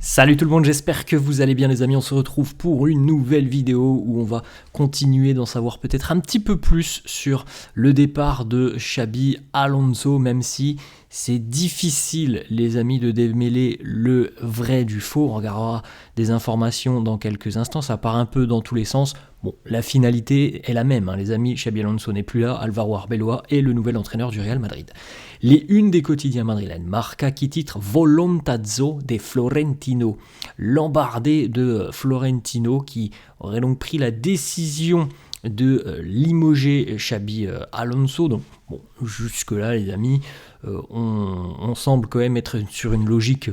Salut tout le monde, j'espère que vous allez bien les amis, on se retrouve pour une nouvelle vidéo où on va continuer d'en savoir peut-être un petit peu plus sur le départ de Xabi Alonso, même si c'est difficile les amis de démêler le vrai du faux. On regardera des informations dans quelques instants, ça part un peu dans tous les sens. Bon, la finalité est la même, les amis, Xabi Alonso n'est plus là, Álvaro Arbeloa est le nouvel entraîneur du Real Madrid. Les unes des quotidiens madrilènes, Marca qui titre Volontazo de Florentino, l'embardé de Florentino qui aurait donc pris la décision de limoger Xabi Alonso. Donc bon, jusque-là les amis, on semble quand même être sur une logique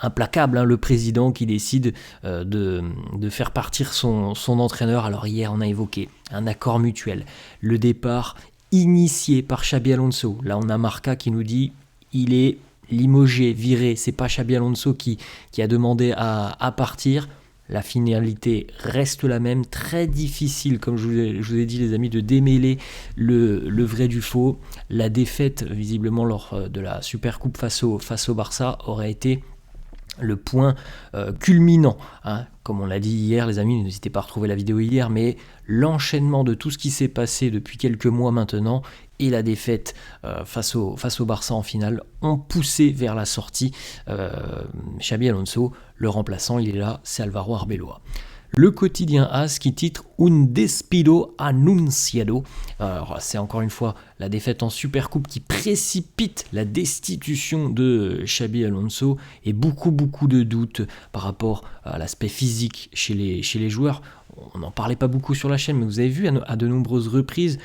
implacable, le président qui décide de faire partir son entraîneur. Alors hier on a évoqué un accord mutuel, le départ initié par Xabi Alonso. Là on a Marca qui nous dit il est limogé, viré, c'est pas Xabi Alonso qui a demandé à partir. La finalité reste la même, très difficile, comme je vous ai dit les amis, de démêler le vrai du faux. La défaite, visiblement, lors de la Supercoupe face au Barça, aurait été le point culminant. Comme on l'a dit hier, les amis, n'hésitez pas à retrouver la vidéo hier, mais l'enchaînement de tout ce qui s'est passé depuis quelques mois maintenant et la défaite face au Barça en finale ont poussé vers la sortie Xabi Alonso. Le remplaçant, il est là, c'est Álvaro Arbeloa. Le quotidien AS qui titre Un despido anunciado. Alors c'est encore une fois la défaite en Supercoupe qui précipite la destitution de Xabi Alonso et beaucoup de doutes par rapport à l'aspect physique chez les joueurs. On n'en parlait pas beaucoup sur la chaîne, mais vous avez vu à de nombreuses reprises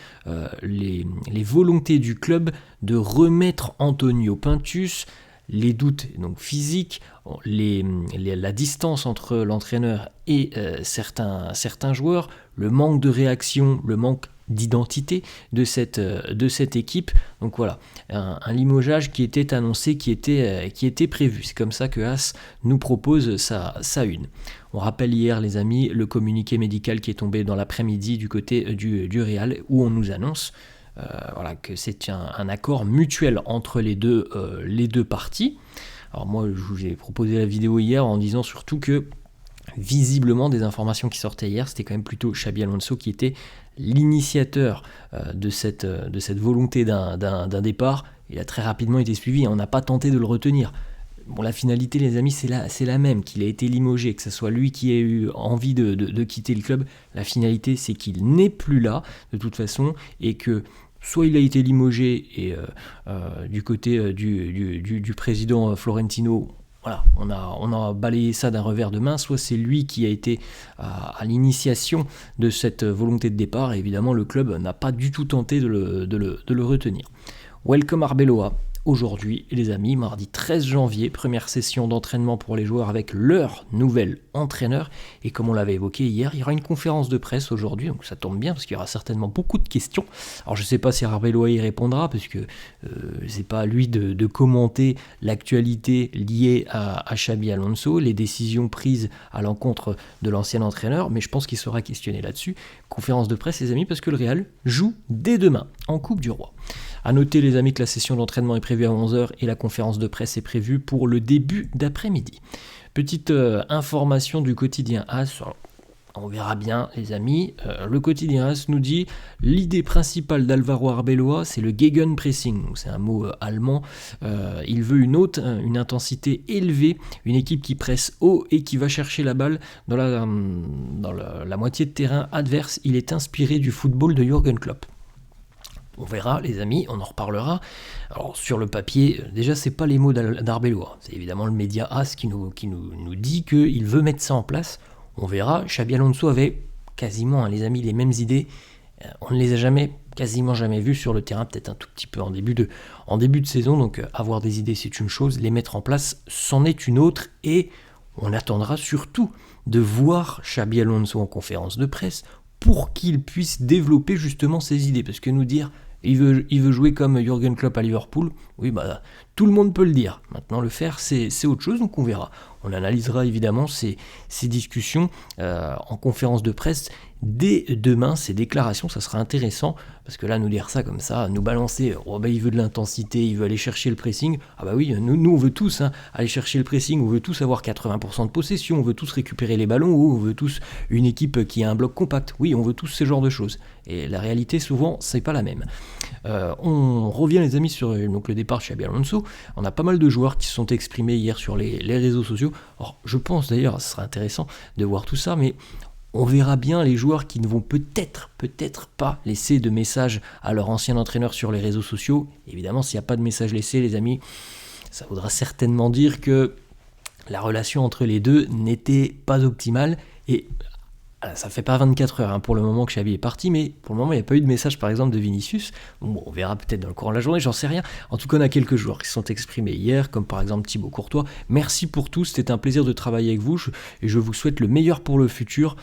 les volontés du club de remettre Antonio Pintus. Les doutes donc physiques, la distance entre l'entraîneur et certains joueurs, le manque de réaction, le manque d'identité de cette équipe. Donc voilà, un limogeage qui était annoncé, qui était prévu. C'est comme ça que AS nous propose sa une. On rappelle hier les amis le communiqué médical qui est tombé dans l'après-midi du côté du Real où on nous annonce que c'est un accord mutuel entre les deux parties. Alors moi, je vous ai proposé la vidéo hier en disant surtout que visiblement des informations qui sortaient hier, c'était quand même plutôt Xabi Alonso qui était l'initiateur de cette volonté d'un départ. Il a très rapidement été suivi, on n'a pas tenté de le retenir. Bon, la finalité, les amis, c'est la même, qu'il a été limogé, que ce soit lui qui ait eu envie de quitter le club. La finalité, c'est qu'il n'est plus là, de toute façon, et que soit il a été limogé, et du côté du président Florentino, voilà, on a balayé ça d'un revers de main, soit c'est lui qui a été à l'initiation de cette volonté de départ, et évidemment, le club n'a pas du tout tenté de le retenir. Welcome Arbeloa. Aujourd'hui, les amis, mardi 13 janvier, première session d'entraînement pour les joueurs avec leur nouvel entraîneur. Et comme on l'avait évoqué hier, il y aura une conférence de presse aujourd'hui, donc ça tombe bien parce qu'il y aura certainement beaucoup de questions. Alors je ne sais pas si Arbeloa y répondra, parce que c'est pas à lui de commenter l'actualité liée à Xabi Alonso, les décisions prises à l'encontre de l'ancien entraîneur, mais je pense qu'il sera questionné là-dessus. Conférence de presse, les amis, parce que le Real joue dès demain en Coupe du Roi. A noter les amis que la session d'entraînement est prévue à 11h et la conférence de presse est prévue pour le début d'après-midi. Petite information du quotidien AS, on verra bien les amis, le quotidien AS nous dit l'idée principale d'Álvaro Arbeloa c'est le Gegenpressing, c'est un mot allemand, il veut une intensité élevée, une équipe qui presse haut et qui va chercher la balle dans la moitié de terrain adverse. Il est inspiré du football de Jürgen Klopp. On verra les amis, on en reparlera. Alors sur le papier, déjà c'est pas les mots d'Arbeloa, c'est évidemment le média AS qui nous dit qu'il veut mettre ça en place. On verra, Xabi Alonso avait quasiment les amis les mêmes idées, on ne les a quasiment jamais vues sur le terrain, peut-être un tout petit peu en début de saison, donc avoir des idées c'est une chose, les mettre en place c'en est une autre, et on attendra surtout de voir Xabi Alonso en conférence de presse pour qu'il puisse développer justement ses idées, parce que nous dire il veut jouer comme Jürgen Klopp à Liverpool, oui Tout le monde peut le dire. Maintenant, le faire, c'est autre chose, donc on verra. On analysera évidemment ces discussions en conférence de presse dès demain, ces déclarations, ça sera intéressant, parce que là, nous dire ça comme ça, nous balancer, oh bah il veut de l'intensité, il veut aller chercher le pressing, ah bah oui, nous on veut tous aller chercher le pressing, on veut tous avoir 80% de possession, on veut tous récupérer les ballons, on veut tous une équipe qui a un bloc compact, oui, on veut tous ce genre de choses. Et la réalité, souvent, c'est pas la même. On revient les amis sur donc, le départ de Xabi Alonso. On a pas mal de joueurs qui se sont exprimés hier sur les réseaux sociaux. Alors, je pense d'ailleurs, ce sera intéressant de voir tout ça, mais on verra bien les joueurs qui ne vont peut-être pas laisser de message à leur ancien entraîneur sur les réseaux sociaux. Évidemment, s'il n'y a pas de message laissé, les amis, ça voudra certainement dire que la relation entre les deux n'était pas optimale. Et ça fait pas 24 heures pour le moment que Xabi est parti, mais pour le moment il n'y a pas eu de message par exemple de Vinicius. Bon, on verra peut-être dans le courant de la journée, j'en sais rien. En tout cas, on a quelques joueurs qui se sont exprimés hier, comme par exemple Thibaut Courtois. Merci pour tout, c'était un plaisir de travailler avec vous et je vous souhaite le meilleur pour le futur.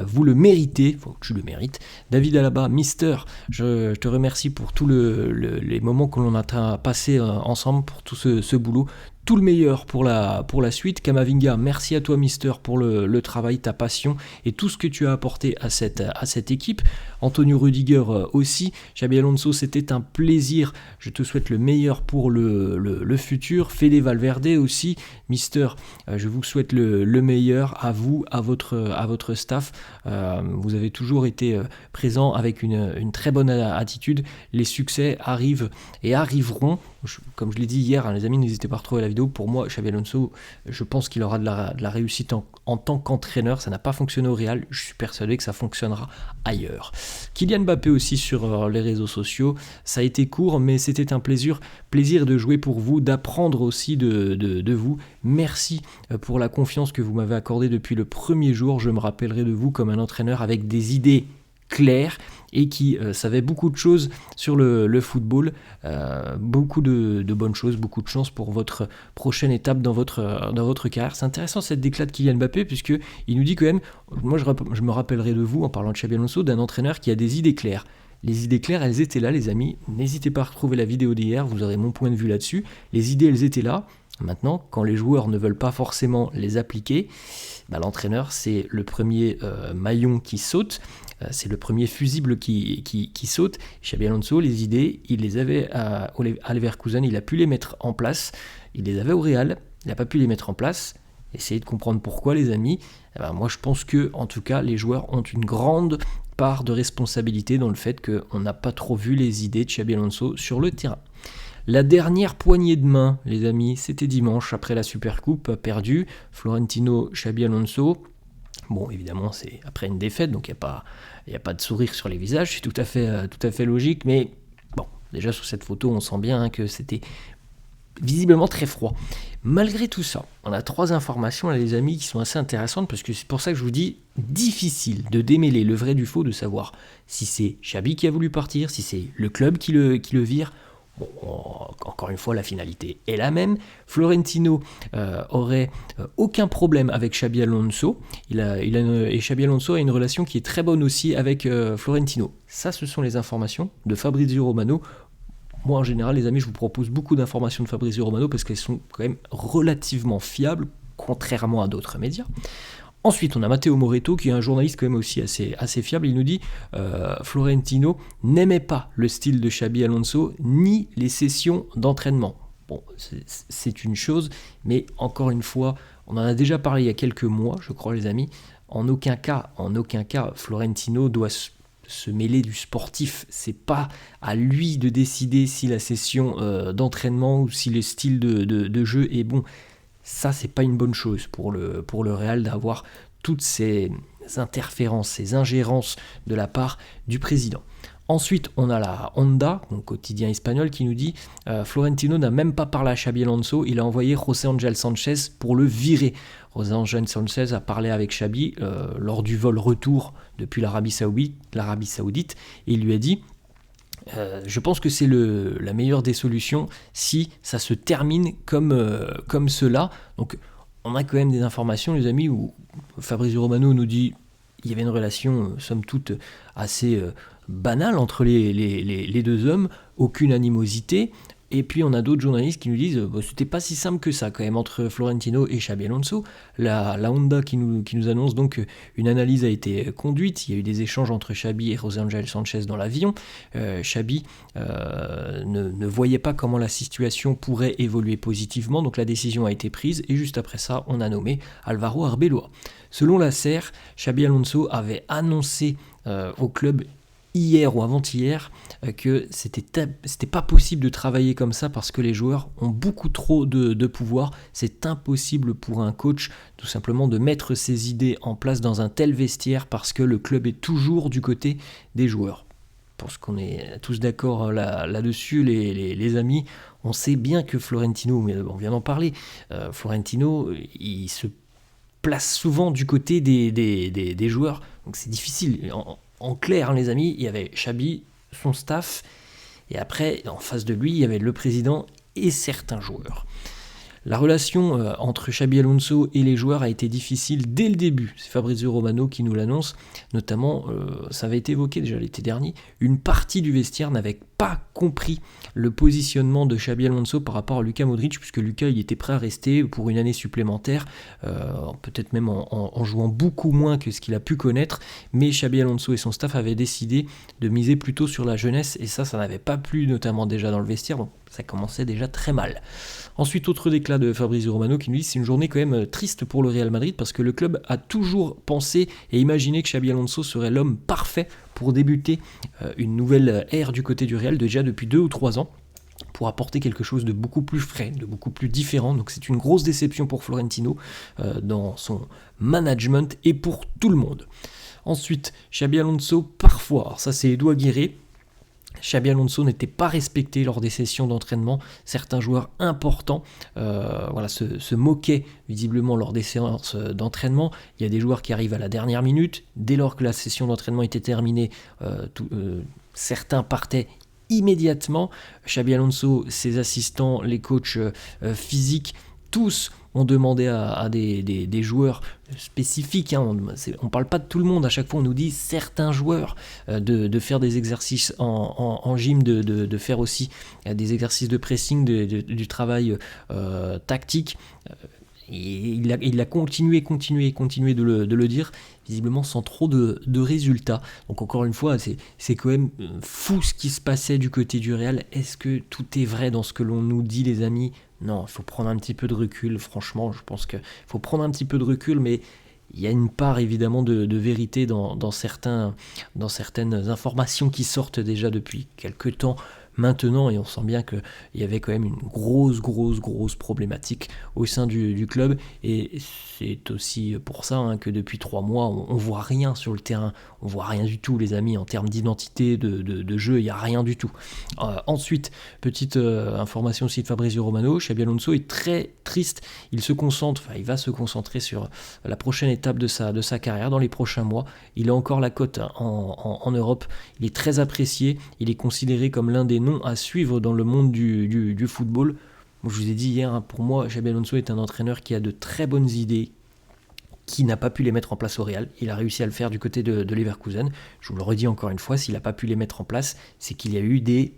Vous le méritez, faut que tu le mérites. David Alaba, Mister, je te remercie pour tous les moments que l'on a passés ensemble, pour tout ce boulot. Tout le meilleur pour la suite. Kamavinga, merci à toi Mister pour le travail, ta passion et tout ce que tu as apporté à cette équipe. Antonio Rudiger aussi. Xabi Alonso, c'était un plaisir. Je te souhaite le meilleur pour le futur. Fede Valverde aussi. Mister, je vous souhaite le meilleur à vous, à votre staff. Vous avez toujours été présent avec une très bonne attitude. Les succès arrivent et arriveront. Comme je l'ai dit hier, les amis, n'hésitez pas à retrouver la vidéo. Pour moi, Xabi Alonso, je pense qu'il aura de la réussite en tant qu'entraîneur. Ça n'a pas fonctionné au Real. Je suis persuadé que ça fonctionnera ailleurs. Kylian Mbappé aussi sur les réseaux sociaux. Ça a été court, mais c'était un plaisir de jouer pour vous, d'apprendre aussi de vous. Merci pour la confiance que vous m'avez accordée depuis le premier jour. Je me rappellerai de vous comme un entraîneur avec des idées claires et qui savait beaucoup de choses sur le football, beaucoup de bonnes choses, beaucoup de chance pour votre prochaine étape dans votre carrière. C'est intéressant cette déclat de Kylian Mbappé, puisque il nous dit quand même, moi je me rappellerai de vous en parlant de Xabi Alonso, d'un entraîneur qui a des idées claires. Les idées claires, elles étaient là les amis, n'hésitez pas à retrouver la vidéo d'hier, vous aurez mon point de vue là-dessus. Les idées, elles étaient là. Maintenant, quand les joueurs ne veulent pas forcément les appliquer, l'entraîneur, c'est le premier maillon qui saute, c'est le premier fusible qui saute. Xabi Alonso, les idées, il les avait à Leverkusen, il a pu les mettre en place. Il les avait au Real, il n'a pas pu les mettre en place. Essayez de comprendre pourquoi, les amis. Moi, je pense que, en tout cas, les joueurs ont une grande part de responsabilité dans le fait qu'on n'a pas trop vu les idées de Xabi Alonso sur le terrain. La dernière poignée de main, les amis, c'était dimanche après la Supercoupe perdue. Florentino, Xabi Alonso. Bon, évidemment, c'est après une défaite, donc il n'y a pas de sourire sur les visages, c'est tout à fait logique, mais bon, déjà sur cette photo, on sent bien que c'était visiblement très froid. Malgré tout ça, on a 3 informations, là, les amis, qui sont assez intéressantes, parce que c'est pour ça que je vous dis, difficile de démêler le vrai du faux, de savoir si c'est Xabi qui a voulu partir, si c'est le club qui le vire. Bon, encore une fois, la finalité est la même. Florentino aurait aucun problème avec Xabi Alonso. Et Xabi Alonso a une relation qui est très bonne aussi avec Florentino. Ça, ce sont les informations de Fabrizio Romano. Moi, en général, les amis, je vous propose beaucoup d'informations de Fabrizio Romano parce qu'elles sont quand même relativement fiables, contrairement à d'autres médias. Ensuite, on a Matteo Moretto, qui est un journaliste quand même aussi assez fiable. Il nous dit Florentino n'aimait pas le style de Xabi Alonso, ni les sessions d'entraînement. Bon, c'est une chose, mais encore une fois, on en a déjà parlé il y a quelques mois, je crois, les amis. En aucun cas, Florentino doit se mêler du sportif. C'est pas à lui de décider si la session d'entraînement ou si le style de jeu est bon. Ça, c'est pas une bonne chose pour le Real d'avoir toutes ces interférences, ces ingérences de la part du président. Ensuite, on a la Honda, donc quotidien espagnol, qui nous dit Florentino n'a même pas parlé à Xabi Alonso, il a envoyé José Ángel Sánchez pour le virer. José Ángel Sánchez a parlé avec Xabi lors du vol retour depuis l'Arabie Saoudite, et il lui a dit je pense que c'est la meilleure des solutions si ça se termine comme cela. Donc on a quand même des informations, les amis, où Fabrizio Romano nous dit il y avait une relation somme toute assez banale entre les deux hommes, aucune animosité, Et puis on a d'autres journalistes qui nous disent c'était pas si simple que ça quand même entre Florentino et Xabi Alonso. La Honda qui nous annonce donc une analyse a été conduite, il y a eu des échanges entre Xabi et José Ángel Sánchez dans l'avion. Xabi ne voyait pas comment la situation pourrait évoluer positivement, donc la décision a été prise et juste après ça on a nommé Álvaro Arbeloa. Selon la SER, Xabi Alonso avait annoncé au club hier ou avant-hier que c'était pas possible de travailler comme ça parce que les joueurs ont beaucoup trop de pouvoir. C'est impossible pour un coach tout simplement de mettre ses idées en place dans un tel vestiaire parce que le club est toujours du côté des joueurs. Je pense qu'on est tous d'accord là-dessus, les amis. On sait bien que Florentino, mais on vient d'en parler, Florentino, il se place souvent du côté des joueurs, donc c'est difficile. En clair, les amis, il y avait Xabi, son staff, et après, en face de lui, il y avait le président et certains joueurs. La relation entre Xabi Alonso et les joueurs a été difficile dès le début. C'est Fabrizio Romano qui nous l'annonce. Notamment, ça avait été évoqué déjà l'été dernier, une partie du vestiaire n'avait pas compris le positionnement de Xabi Alonso par rapport à Luka Modric, puisque Luka il était prêt à rester pour une année supplémentaire, peut-être même en jouant beaucoup moins que ce qu'il a pu connaître, mais Xabi Alonso et son staff avaient décidé de miser plutôt sur la jeunesse, et ça n'avait pas plu, notamment déjà dans le vestiaire, donc ça commençait déjà très mal. Ensuite, autre déclat de Fabrizio Romano qui nous dit c'est une journée quand même triste pour le Real Madrid parce que le club a toujours pensé et imaginé que Xabi Alonso serait l'homme parfait pour débuter une nouvelle ère du côté du Real déjà depuis 2 ou 3 ans pour apporter quelque chose de beaucoup plus frais, de beaucoup plus différent. Donc c'est une grosse déception pour Florentino dans son management et pour tout le monde. Ensuite, Xabi Alonso parfois, alors ça c'est Edu Aguirre, Xabi Alonso n'était pas respecté lors des sessions d'entraînement. Certains joueurs importants se moquaient visiblement lors des séances d'entraînement. Il y a des joueurs qui arrivent à la dernière minute. Dès lors que la session d'entraînement était terminée, certains partaient immédiatement. Xabi Alonso, ses assistants, les coachs physiques, tous ont demandé à des joueurs spécifiques, on ne parle pas de tout le monde, à chaque fois on nous dit certains joueurs de faire des exercices en gym, de faire aussi des exercices de pressing, du travail tactique. Et il a continué de le dire, visiblement sans trop de résultats. Donc encore une fois, c'est quand même fou ce qui se passait du côté du Real. Est-ce que tout est vrai dans ce que l'on nous dit, les amis ? Non, il faut prendre un petit peu de recul, franchement, je pense qu'il faut prendre un petit peu de recul, mais il y a une part évidemment de vérité dans certaines informations qui sortent déjà depuis quelques temps maintenant, et on sent bien qu'il y avait quand même une grosse problématique au sein du club, et c'est aussi pour ça que depuis 3 mois on voit rien sur le terrain, on voit rien du tout, les amis, en termes d'identité, de jeu, il n'y a rien du tout. Ensuite, petite information aussi de Fabrizio Romano, Xabi Alonso est très triste, il va se concentrer sur la prochaine étape de sa carrière dans les prochains mois. Il a encore la cote en Europe, il est très apprécié, il est considéré comme l'un des noms à suivre dans le monde du football. Je vous ai dit hier, pour moi, Xabi Alonso est un entraîneur qui a de très bonnes idées, qui n'a pas pu les mettre en place au Real. Il a réussi à le faire du côté de Leverkusen. Je vous le redis encore une fois, s'il n'a pas pu les mettre en place, c'est qu'il y a eu des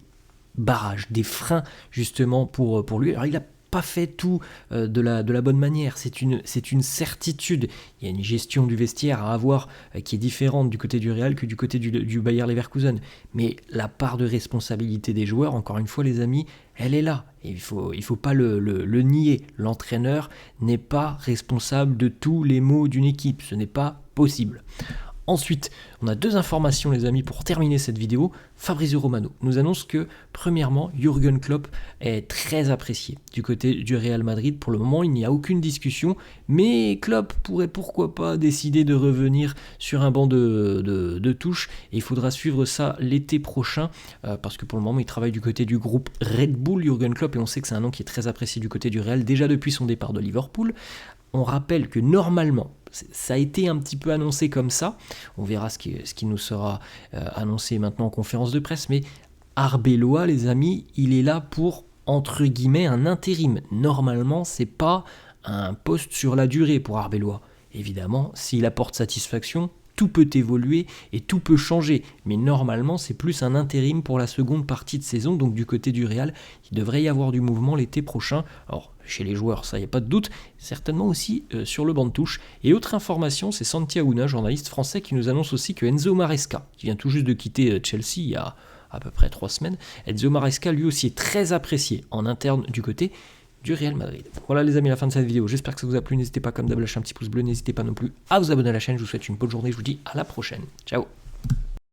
barrages, des freins justement pour lui. Alors il a pas fait tout de la bonne manière, c'est une certitude. Il y a une gestion du vestiaire à avoir qui est différente du côté du Real que du côté du Bayer Leverkusen. Mais la part de responsabilité des joueurs, encore une fois les amis, elle est là. Et il faut pas le nier. L'entraîneur n'est pas responsable de tous les maux d'une équipe, ce n'est pas possible. Ensuite, on a 2 informations les amis pour terminer cette vidéo. Fabrizio Romano nous annonce que premièrement, Jürgen Klopp est très apprécié du côté du Real Madrid. Pour le moment, il n'y a aucune discussion, mais Klopp pourrait pourquoi pas décider de revenir sur un banc de touche. Et il faudra suivre ça l'été prochain, parce que pour le moment, il travaille du côté du groupe Red Bull, Jürgen Klopp, et on sait que c'est un nom qui est très apprécié du côté du Real, déjà depuis son départ de Liverpool. On rappelle que normalement, ça a été un petit peu annoncé comme ça, on verra ce qui nous sera annoncé maintenant en conférence de presse, mais Arbeloa, les amis, il est là pour, entre guillemets, un intérim. Normalement, c'est pas un poste sur la durée pour Arbeloa. Évidemment, s'il apporte satisfaction, tout peut évoluer et tout peut changer. Mais normalement, c'est plus un intérim pour la seconde partie de saison. Donc du côté du Real, il devrait y avoir du mouvement l'été prochain. Alors, chez les joueurs, ça, il n'y a pas de doute. Certainement aussi sur le banc de touche. Et autre information, c'est Santi Aouna, journaliste français, qui nous annonce aussi que Enzo Maresca, qui vient tout juste de quitter Chelsea il y a à peu près 3 semaines, Enzo Maresca lui aussi est très apprécié en interne du côté du Real Madrid. Voilà les amis, la fin de cette vidéo. J'espère que ça vous a plu. N'hésitez pas comme d'hab à lâcher un petit pouce bleu. N'hésitez pas non plus à vous abonner à la chaîne. Je vous souhaite une bonne journée. Je vous dis à la prochaine. Ciao.